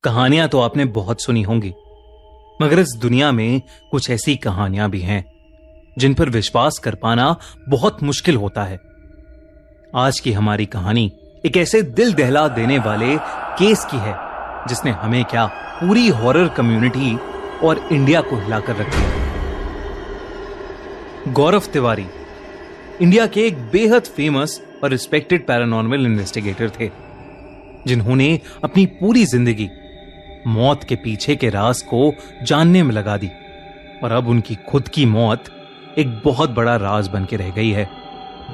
कहानियां तो आपने बहुत सुनी होंगी, मगर इस दुनिया में कुछ ऐसी कहानियां भी हैं जिन पर विश्वास कर पाना बहुत मुश्किल होता है। आज की हमारी कहानी एक ऐसे दिल दहला देने वाले केस की है जिसने हमें क्या, पूरी हॉरर कम्युनिटी और इंडिया को हिलाकर रख दिया। गौरव तिवारी इंडिया के एक बेहद फेमस और रिस्पेक्टेड पैरानॉर्मल इन्वेस्टिगेटर थे, जिन्होंने अपनी पूरी जिंदगी मौत के पीछे के राज को जानने में लगा दी और अब उनकी खुद की मौत एक बहुत बड़ा राज बन के रह गई है।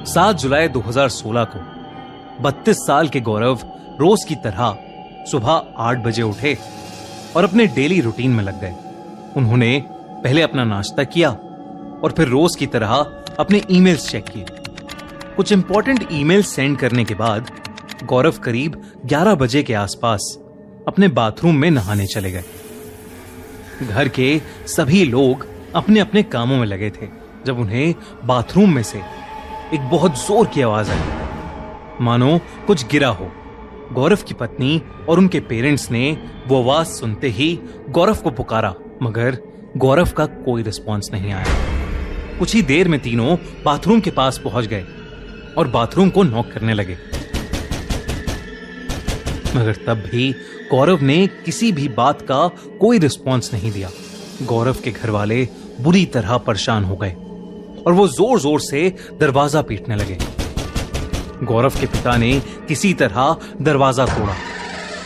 7 जुलाई 2016 को 32 साल के गौरव रोज की तरह सुबह 8 बजे उठे और अपने डेली रूटीन में लग गए। उन्होंने पहले अपना नाश्ता किया और फिर रोज की तरह अपने ईमेल्स चेक किए। कुछ इंपॉर्टेंट ईमेल सेंड करने के बाद गौरव करीब 11 बजे के आसपास अपने बाथरूम में नहाने चले गए। घर के सभी लोग अपने अपने कामों में लगे थे जब उन्हें बाथरूम में से एक बहुत जोर की आवाज आई, मानो कुछ गिरा हो। गौरव की पत्नी और उनके पेरेंट्स ने वो आवाज सुनते ही गौरव को पुकारा, मगर गौरव का कोई रिस्पॉन्स नहीं आया। कुछ ही देर में तीनों बाथरूम के पास पहुंच गए और बाथरूम को नॉक करने लगे, मगर तब भी गौरव ने किसी भी बात का कोई रिस्पॉन्स नहीं दिया। गौरव के घर वाले बुरी तरह परेशान हो गए और वो जोर जोर से दरवाजा पीटने लगे। गौरव के पिता ने किसी तरह दरवाजा तोड़ा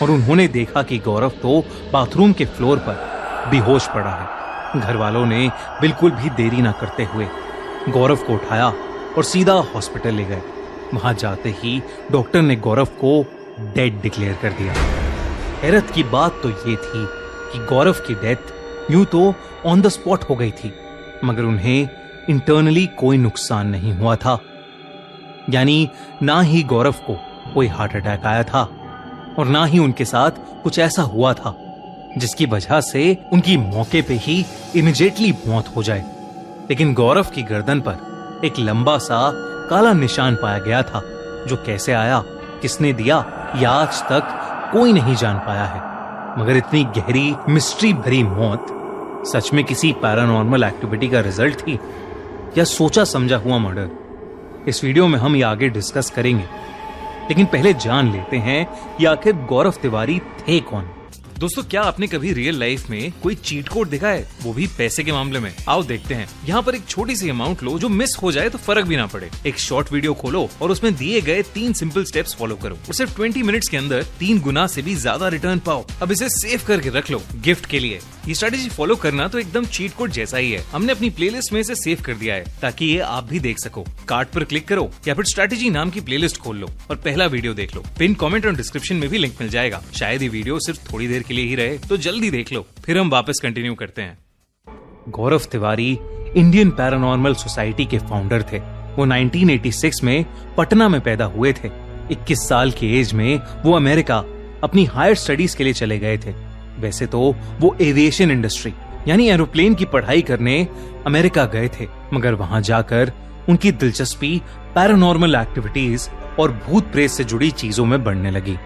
और उन्होंने देखा कि गौरव तो बाथरूम के फ्लोर पर बेहोश पड़ा है। घर वालों ने बिल्कुल भी देरी ना करते हुए गौरव को उठाया और सीधा हॉस्पिटल ले गए। वहां जाते ही डॉक्टर ने गौरव को डेड डिक्लेयर कर दिया। हैरत की बात तो ये थी कि गौरव की डेथ यूं तो ऑन द स्पॉट हो गई थी, मगर उन्हें इंटरनली कोई नुकसान नहीं हुआ था। यानी ना ही गौरव को कोई हार्ट अटैक आया था और ना ही उनके साथ कुछ ऐसा हुआ था जिसकी वजह से उनकी मौके पे ही इमीडिएटली मौत हो जाए। लेकिन गौरव की गर्दन पर एक लंबा सा काला निशान पाया गया था, जो कैसे आया, किसने दिया, या आज तक कोई नहीं जान पाया है। मगर इतनी गहरी मिस्ट्री भरी मौत सच में किसी पैरानॉर्मल एक्टिविटी का रिजल्ट थी या सोचा समझा हुआ मर्डर? इस वीडियो में हम ये आगे डिस्कस करेंगे, लेकिन पहले जान लेते हैं कि आखिर गौरव तिवारी थे कौन। दोस्तों, क्या आपने कभी रियल लाइफ में कोई चीट कोड देखा है, वो भी पैसे के मामले में? आओ देखते हैं। यहाँ पर एक छोटी सी अमाउंट लो, जो मिस हो जाए तो फर्क भी ना पड़े। एक शॉर्ट वीडियो खोलो और उसमें दिए गए 3 सिंपल स्टेप्स फॉलो करो और सिर्फ 20 मिनट्स के अंदर 3 गुना से भी ज्यादा रिटर्न पाओ। अब इसे सेव करके रख लो गिफ्ट के लिए। ये स्ट्रेटेजी फॉलो करना तो एकदम चीट कोड जैसा ही है। हमने अपनी प्लेलिस्ट में इसे सेव कर दिया है ताकि ये आप भी देख सको। कार्ड पर क्लिक करो या फिर स्ट्रेटेजी नाम की प्लेलिस्ट खोल लो और पहला वीडियो देख लो। पिन कमेंट और डिस्क्रिप्शन में भी लिंक मिल जाएगा। शायद ये वीडियो सिर्फ थोड़ी देर के लिए ही रहे, तो जल्दी देख लो, फिर हम वापस कंटिन्यू करते हैं। गौरव तिवारी इंडियन पैरानॉर्मल सोसाइटी के फाउंडर थे। वो 1986 में पटना में पैदा हुए थे। 21 साल की एज में वो अमेरिका अपनी हायर स्टडीज के लिए चले गए थे। वैसे तो वो एविएशन इंडस्ट्री यानी एरोप्लेन की पढ़ाई करने अमेरिका गए थे, मगर वहां जाकर उनकी दिलचस्पी पैरानॉर्मल एक्टिविटीज और भूत प्रेत से जुड़ी चीजों में बढ़ने लगी।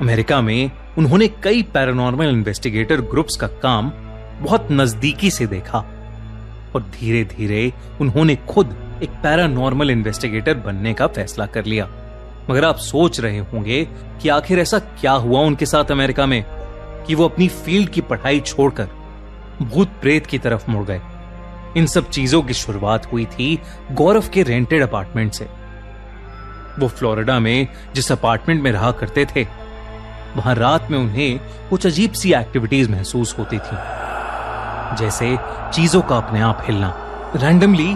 अमेरिका में उन्होंने कई पैरानॉर्मल इन्वेस्टिगेटर ग्रुप्स का काम बहुत नजदीकी से देखा और धीरे धीरे उन्होंने खुद एक पैरानॉर्मल इन्वेस्टिगेटर बनने का फैसला कर लिया। मगर आप सोच रहे होंगे कि आखिर ऐसा क्या हुआ उनके साथ अमेरिका में कि वो अपनी फील्ड की पढ़ाई छोड़कर भूत प्रेत की तरफ मुड़ गए। इन सब चीजों की शुरुआत हुई थी गौरव के रेंटेड अपार्टमेंट से। वो फ्लोरिडा में जिस अपार्टमेंट में रहा करते थे, वहां रात में उन्हें कुछ अजीब सी एक्टिविटीज महसूस होती थी, जैसे चीजों का अपने आप हिलना, रैंडमली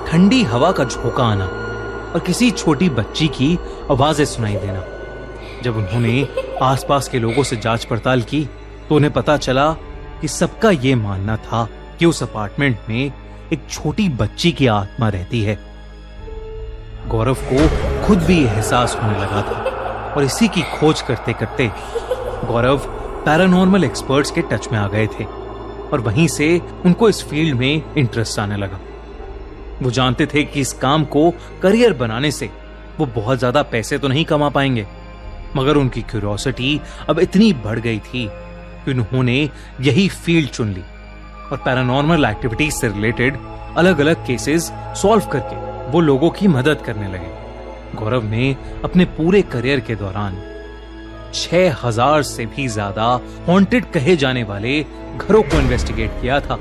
ठंडी हवा का झोंका आना और किसी छोटी बच्ची की आवाजें सुनाई देना। जब उन्होंने आसपास के लोगों से जांच पड़ताल की तो उन्हें पता चला कि सबका ये मानना था कि उस अपार्टमेंट में एक छोटी बच्ची की आत्मा रहती है। गौरव को खुद भी एहसास होने लगा था और इसी की खोज करते करते गौरव पैरानॉर्मल एक्सपर्ट्स के टच में आ गए थे और वहीं से उनको इस फील्ड में इंटरेस्ट आने लगा। वो जानते थे कि इस काम को करियर बनाने से वो बहुत ज्यादा पैसे तो नहीं कमा पाएंगे, मगर उनकी क्यूरियोसिटी अब इतनी बढ़ गई थी कि उन्होंने यही फील्ड चुन ली और पैरानॉर्मल एक्टिविटीज से रिलेटेड अलग अलग केसेस सॉल्व करके वो लोगों की मदद करने लगे। गौरव ने अपने पूरे करियर के दौरान 6000 से भी ज्यादा हॉन्टेड कहे जाने वाले घरों को इन्वेस्टिगेट किया था।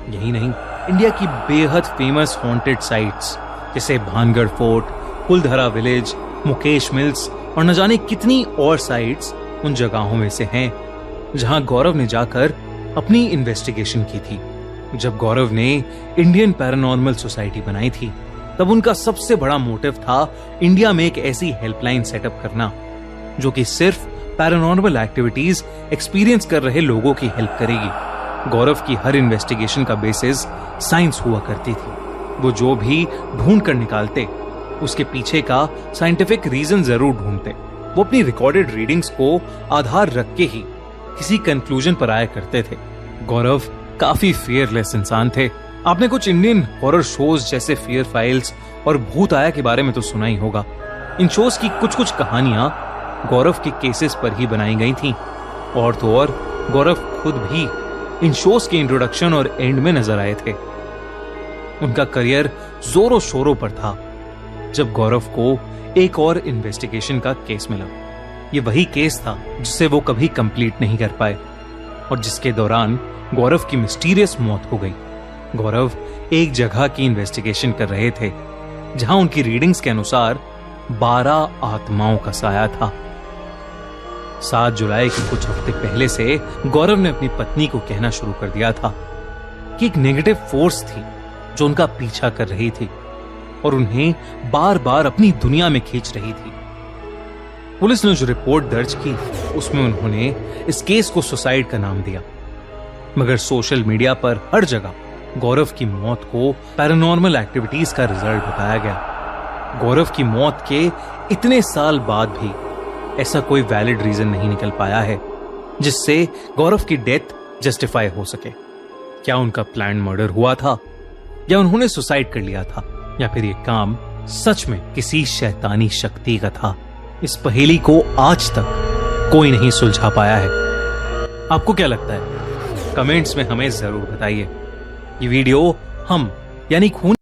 यही नहीं, इंडिया की बेहद फेमस हॉन्टेड साइट्स जैसे Bhangarh fort, Kuldhara village, Mukesh mills और न जाने कितनी और साइट्स उन जगहों में से हैं जहां गौरव ने जाकर अपनी इन्वेस्टिगेशन की थी। जब गौरव ने इंडियन पैरानॉर्मल सोसाइटी बनाई थी तब उनका सबसे बड़ा मोटिव था इंडिया में एक ऐसी हेल्पलाइन सेटअप करना जो कि सिर्फ पैरानॉर्मल एक्टिविटीज एक्सपीरियंस कर रहे लोगों की हेल्प करेगी। गौरव की हर इन्वेस्टिगेशन का बेसिस साइंस हुआ करती थी। वो जो भी ढूंढ कर निकालते उसके पीछे का साइंटिफिक रीजन जरूर ढूंढते। वो अपनी रिकॉर्डेड रीडिंग्स को आधार रख के ही किसी कंक्लूजन पर आया करते थे। गौरव काफी फियरलेस इंसान थे। आपने कुछ इंडियन हॉरर शोज जैसे फियर फाइल्स और भूत आया के बारे में तो सुना ही होगा। इन शोज की कुछ कुछ कहानियां गौरव के केसेस पर ही बनाई गई थी। और तो और गौरव खुद भी इन शोज के इंट्रोडक्शन और एंड में नजर आए थे। उनका करियर जोरों शोरों पर था जब गौरव को एक और इन्वेस्टिगेशन का केस मिला। ये वही केस था जिसे वो कभी कंप्लीट नहीं कर पाए और जिसके दौरान गौरव की मिस्टीरियस मौत हो गई। गौरव एक जगह की इन्वेस्टिगेशन कर रहे थे जहां उनकी रीडिंग्स के अनुसार 12 आत्माओं का साया था। 7 जुलाई के कुछ हफ्ते पहले से गौरव ने अपनी पत्नी को कहना शुरू कर दिया था कि एक नेगेटिव फोर्स थी जो उनका पीछा कर रही थी और उन्हें बार बार अपनी दुनिया में खींच रही थी। पुलिस ने जो रिपोर्ट दर्ज की उसमें उन्होंने इस केस को सुसाइड का नाम दिया, मगर सोशल मीडिया पर हर जगह गौरव की मौत को पैरानॉर्मल एक्टिविटीज का रिजल्ट बताया गया। गौरव की मौत के इतने साल बाद भी ऐसा कोई वैलिड रीजन नहीं निकल पाया है जिससे गौरव की डेथ जस्टिफाई हो सके। क्या उनका प्लान मर्डर हुआ था या उन्होंने सुसाइड कर लिया था या फिर ये काम सच में किसी शैतानी शक्ति का था? इस पहेली को आज तक कोई नहीं सुलझा पाया है। आपको क्या लगता है? कमेंट्स में हमें जरूर बताइए। ये वीडियो हम यानी खून